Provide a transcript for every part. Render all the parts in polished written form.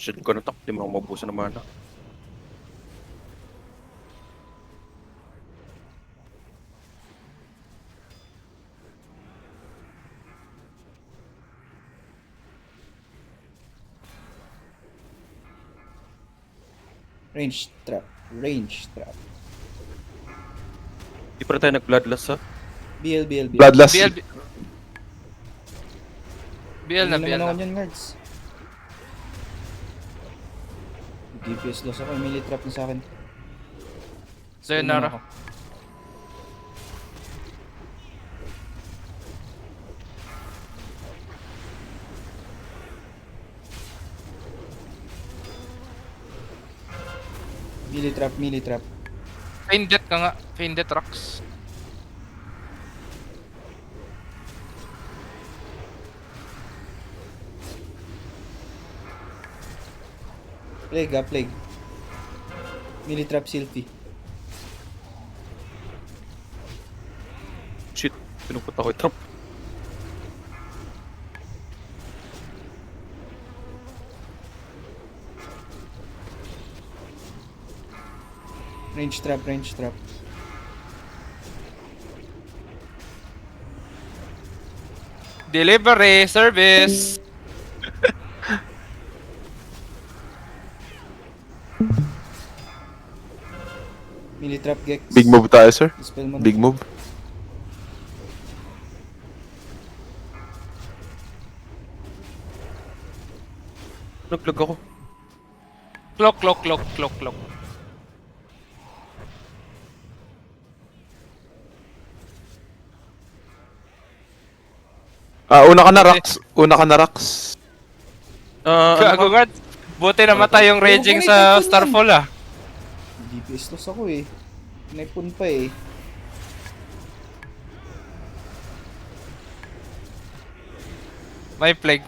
Shit ko na to. Di mo ako mabusan ng mana. Range trap. Range trap. Di pa rin tayo nag-bloodlust ha. BL, BL, BL. Bloodlust. BL, BL na, Hindi BL naman ako na. dyan, guards. DPS loss ako. Melee trap na sa akin. Sayonara. Ako. Melee trap, melee trap. Feign death ka nga. Feign death rocks. Plague plague. Melee trap, Sylphie. Shit. Pinupot ako yung trap. Range trap, range trap. Delivery service. Melee trap, Gex. Big move tayo, sir. Dispel mo na. Big move. Naglag ako. Clock, clock, clock, clock, clock. Una ka na, Rax. Una ka na, Rax. Gago guard. Buti namatay yung raging sa Starfall ah. DPS loss ako eh. Naipon pa eh. May plague.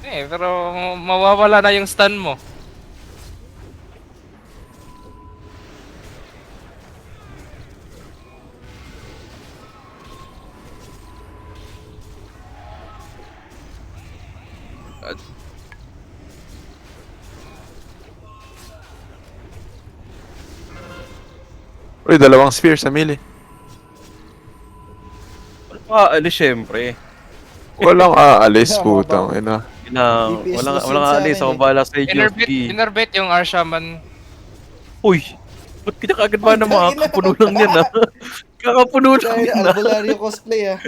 Pero mawawala na yung stun mo. Uy, dalawang spear sa melee. Ano pa aalis syempre. Walang aalis, putang ina. DPS Walang loss walang yun sa aalis. akin Ako eh. bahala sa inyo. Innervate yung Arshaman. Uy! Ba't kinakagad ba na mga kapuno lang yan ha? Kakapuno lang Dahil yan ha? Albulario cosplay ah.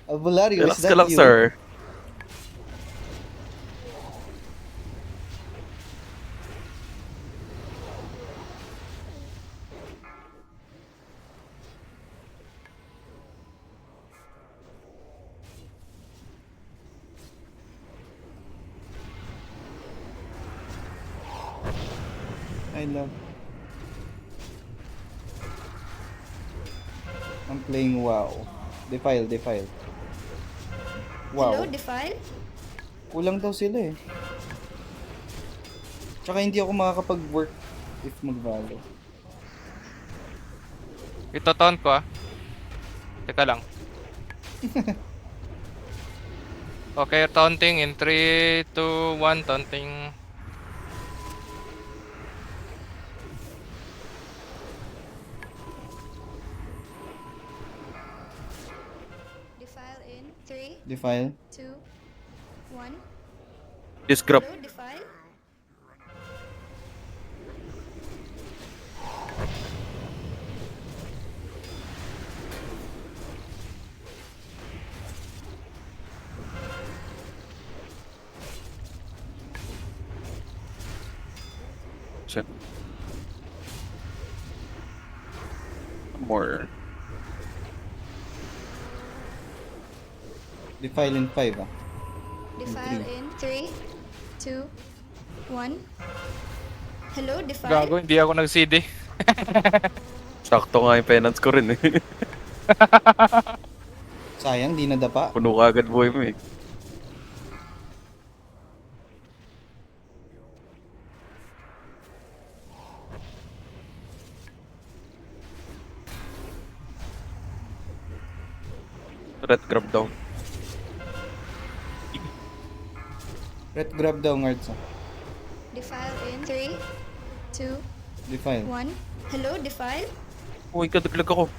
Albulario, Relax is ka that lang you? sir. I love. I'm playing WoW. Defile, defile. Hello, Wow. Defile? Kulang daw sila eh. Tsaka hindi ako makakapag-work if mag-value. Ito taunt ko ah. Teka lang. Okay, taunting in 3, 2, 1, taunting. Defile in 3, Defile. 2, 1. Discrop. Hello, Defile? Shit. More. Defile in 5 ah. Defile in 3, 2, 1. Hello, Defile? Gago, hindi ako nag-CD. Sakto nga yung penance ko rin eh. Sayang, di nadapa. Puno ka agad buhay mo eh. Red grab down. Ret grab daw ng Arts. Defile in 3, 2, Defile. 1. Hello, Defile? Uy, kadaglag ako.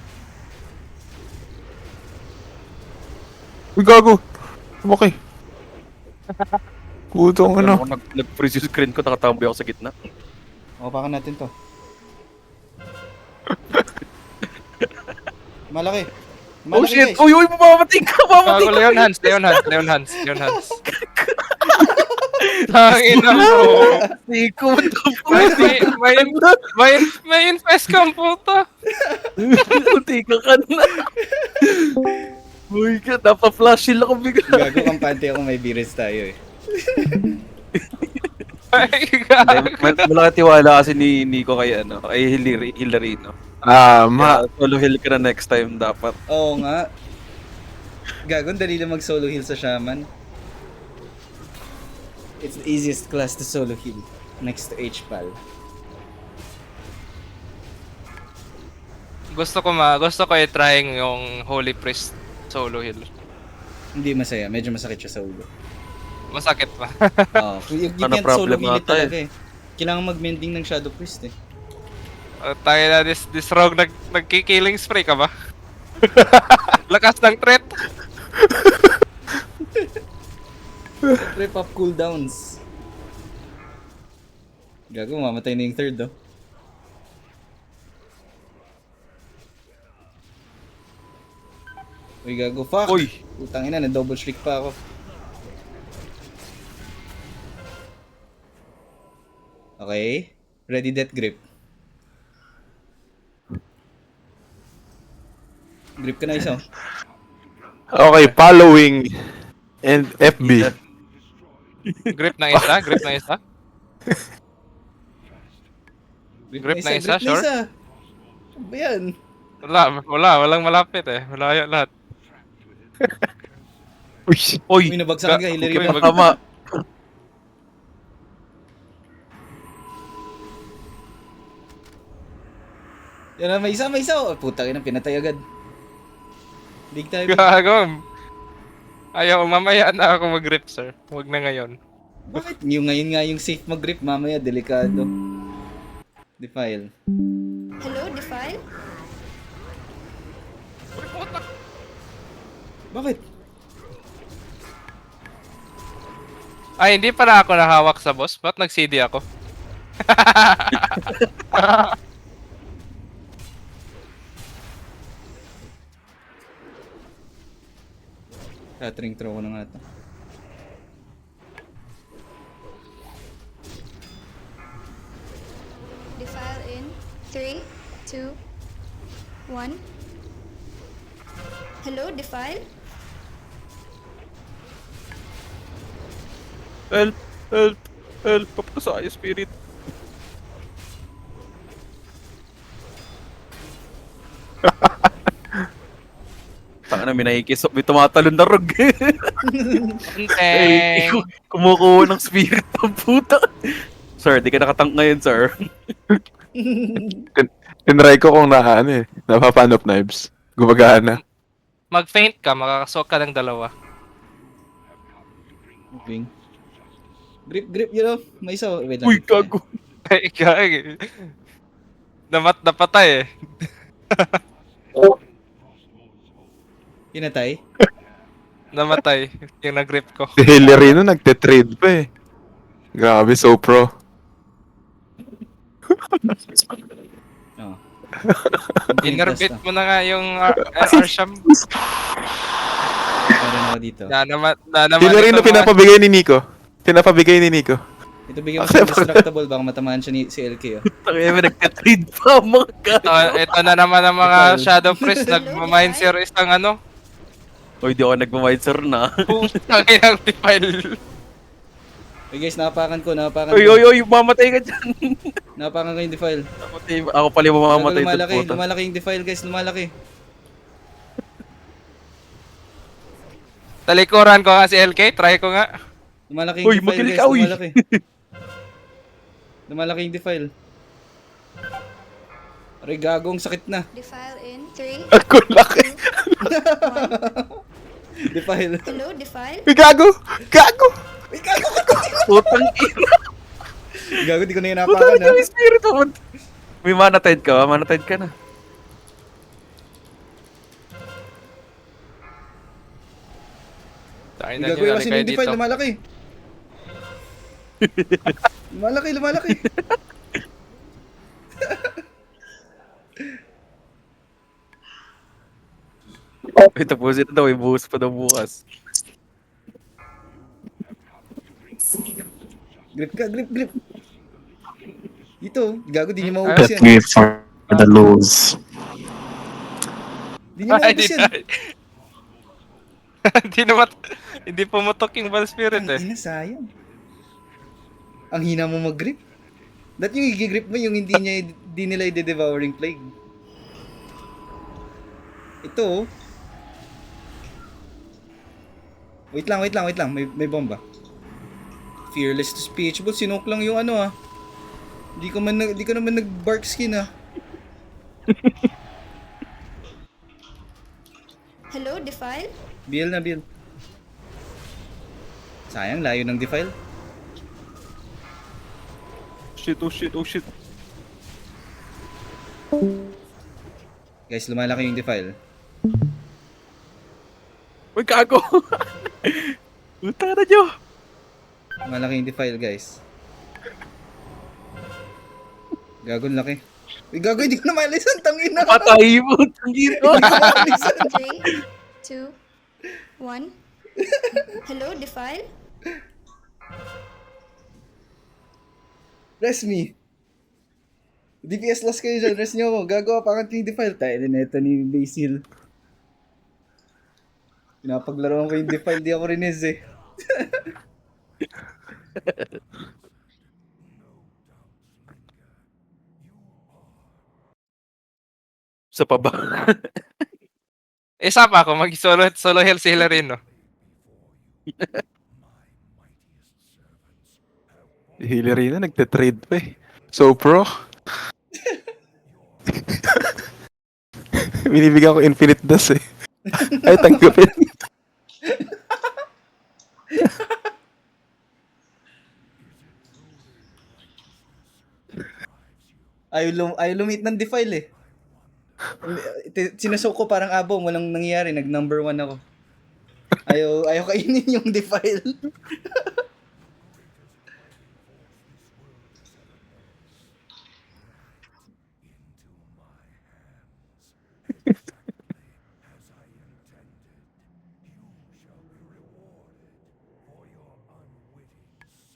Uy, gago! Okay. Putong Ano? ano. Nag-freeze yung screen ko, nakatamboy ako sa gitna. Mapakan natin to. Malaki. Oh Malaki, shit! guys. Uy, mamamatay ka! Mamamatay Gago, ka! Leon Hans, Leon Hans, Leon Hans, Leon Hans. Tangin na bro. Nico, what the May infest kang puta. Munti ka na. Uy, ka, napa-flash shield ako bigla. Gago kampante ako, may beers tayo eh. Ay, gago. Malaki tiwala kasi ni Nico kay ano, kay Hilarino. Ma... Solo heal ka na next time dapat. Oo nga. Gago, ang dali lang mag solo heal sa shaman. It's the easiest class to solo heal. Next to HPAL. Gusto ko i-trying yung Holy Priest solo heal. Hindi masaya, medyo masakit siya sa ulo. Masakit pa. Oo, you Ano can't solo problem heal it ata eh. talaga eh. Kailangan mag-mending ng Shadow Priest eh. Tayo na this rogue nagki-killing spray ka ba? Lakas ng threat. Trip up cooldowns. Gago, mamatay na yung third oh. Uy, gago, fuck! Uy! Utang ina, na-double shriek pa ako. Okay. Ready, death grip. Grip ka na isa. Okay, following and FB. Grip ng isa, grip ng isa. Grip na isa, sure? Ano ba yan? Walang malapit eh. Malayo lahat. Uy, Uy! Uy, nabagsakan ka, Hilary Uy, mo. Tama. Yan na, may isa. Oh, putang ina, pinatay agad. Big time. Gago. Ayaw, mamaya na ako mag-grip, sir. Huwag na ngayon. Bakit? Yung ngayon nga yung safe mag-grip, mamaya delikado. Defile. Hello, Defile? Bakit? Ay, hindi pala ako nahawak sa boss. Ba't nag-CD ako? Catering throw ko na nga ito. Defile in 3, 2, 1. Hello, Defile? Help! Help! Help! Papasaya spirit. Tanga na, may nakikisok. May tumatalon na rog. Ay, Anteng. kumukuha ng spirit ng puta. Sir, di ka nakatank ngayon, sir. tinry ko kung ano eh. Napapanop knives. Gumagana. Mag-faint ka, makakasok ka ng dalawa. Moving. Grip, you know? May isa. Wait lang. Uy, gago. Ay, gag. Napatay eh. Pinatay? Namatay yung nag-grip ko. Si Hilarino nagte-trade pa eh. Grabe, so pro. Oo. Inarbit mo na nga yung Arsham. Meron ako dito. Hilarino pinapabigay ni Nico. Pinapabigay ni Nico. Ito bigyan mo siya ng destructible. Baka matamaan siya si LK oh. Tangina, may nagtatrade pa, mga gago. Ito na naman ang mga Shadow Priest. Nag-mindser isang ano. Uy, di ako nagmamahid, sir, na. Putang inang defile. Uy guys, napakan ko. Uy, mamatay ka dyan. Napakan ko yung defile. Namatay, ako pala yung mamamatay dun, Lumalaki, puta. lumalaki yung defile guys, lumalaki. Talikuran ko nga si LK. Try ko nga. Lumalaki yung Uy, defile magaling guys, ka, uy. lumalaki. Lumalaki yung defile. Aray, gagong sakit na. Defile in 3, Ako laki. 1. Defile. Hello, Defile? Uy, gago! Gago! Uy, gago ka! Putang ina. Gago, di ko na Putang hinapakan ina, ha. may spirit ako. May mana tide ka ba? Mana tide ka na. Tayo na Gago nyo, yung kasi kayo yung dito. defile, lumalaki. Lumalaki. Ito po sila daw, ibuhos pa daw bukas. Grip ka, grip. Dito, gago, di niyo Hmm? maubos yan. Give for the lose. Di niyo Ay, maubos di yan. na. Hindi naman, hindi pumutok yung Ball Spirit Ang eh. ina, sayang. Ang hina mo mag-grip. Dati yung i-grip mo yung hindi nila i-devouring plague. Ito oh. Wait lang. May bomba. Fearless to speechable. Sinok lang yung ano ah. Di ko naman nag-bark skin ah. Hello, Defile? Bill. Sayang, layo ng defile. Shit, oh shit. Guys, lumalaki yung defile. Uy, kago. Puta na nyo. Lumalaki yung defile, guys. Gagon laki. Uy, gago, hindi ko na maalisan. Tangin na. Patay mo. Tangino. Hindi ko maalisan. 3, 2, 1. Hello, Defile? Rest me. DPS loss kayo dyan. Rest nyo ako. Gagawa pa kang defile. Tayo din ito ni Basil. Pinapaglaruan ko yung defile. Di ako rinis eh. Sa pa ba? Isa pa ako, solo heal si Hilarin, no? Hillary na, nagte-trade pa eh. So pro. Binibigyan ko infinite dust eh. Ay, tanggapin. Ayaw lumit ng defile eh. Sinusok ko parang abong. Walang nangyayari. Nag-number 1 ako. Ayaw kainin yung defile.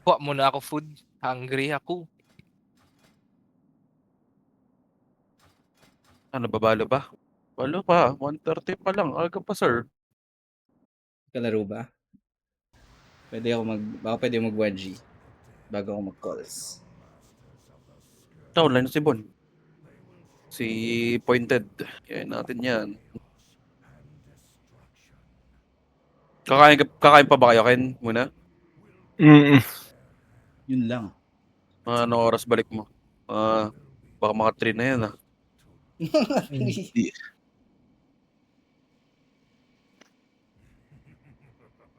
Kuha muna ako food. Hungry ako. Ano, babalo ba? Balo pa. 1:30 pa lang. Aga pa, sir. Kalaro ba? Baka pwede ako mag-1G bago ako mag-calls. Online na si Bon. Si Pointed. Kaya natin yan. Kakain pa ba kayo, Ken? Muna? Yun lang. Ano oras balik mo? Baka mga 3 na yan, ah.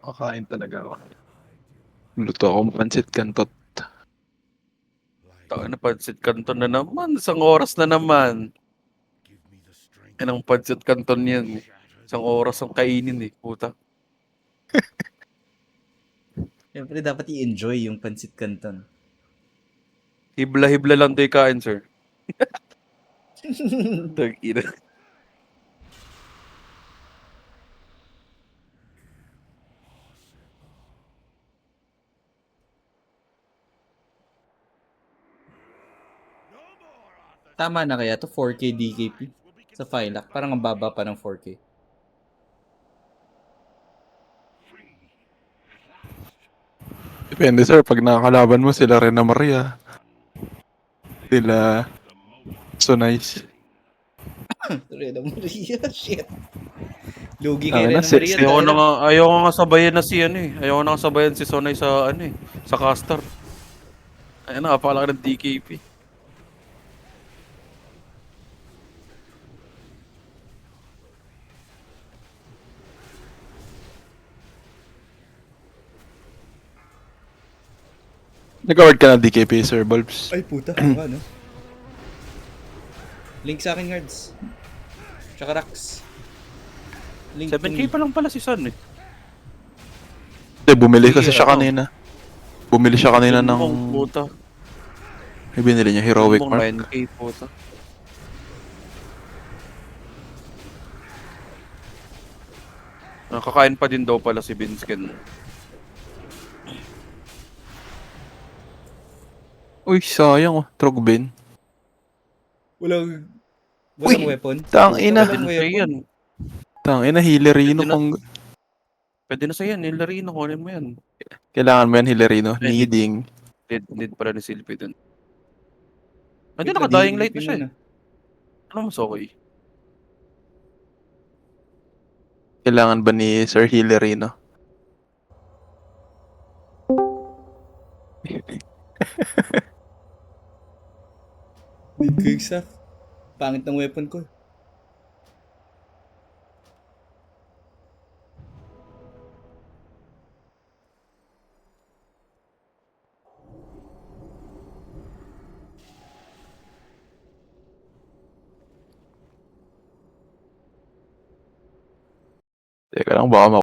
Kakain talaga ako. Luto akong pansit kantot. Taka na, Pansit Canton na naman. Isang oras na naman. Yan ang Pansit Canton yan. Isang oras ang kainin eh. Puta. Siyempre dapat i-enjoy yung pansit canton. Hibla-hibla lang tayo kain, sir. Tag-ina. Tama na kaya to 4K DKP sa Filac. Parang ang baba pa ng 4K. Depende sir, pag nakakalaban mo sila Rena Maria. Sila So nice. Rena Maria, shit. Lugi kay Tama na, Rena Maria. Ayaw ko nga sabayan na si ano eh. Ayaw ko na nga sabayan si Sonay sa ano eh. Sa caster. Ayun na, kapalaki ng DKP. Nag-award ka na DKP, Sir Bulbs. Ay, puta. Baka, no? Link sa akin, guards. Tsaka Rax. Link 7k pa lang pala si Sun eh. Hindi, bumili kasi Sige, siya kanina. Bumili siya kanina ng... Puta. May binili niya, Heroic Mark. 9k puta. Nakakain pa din daw pala si Binskin. Uy, sayang oh. Trogbin. Walang Uy! weapon. Tangina. Pwede Walang na sa'yo yan. Tangina, Hilerino Pwede na- pang... Pwede na sa'yo yan. Hilarino, kunin mo yan. Kailangan mo yan, Hilerino. Pwede. Needing. Need pala ni Silpy dun. Hindi, Wait, naka-dying light na pin siya eh. muna. Ano mas okay? Kailangan ba ni Sir Hilerino? Need ko yung staff. Pangit ng weapon ko. Teka lang, baka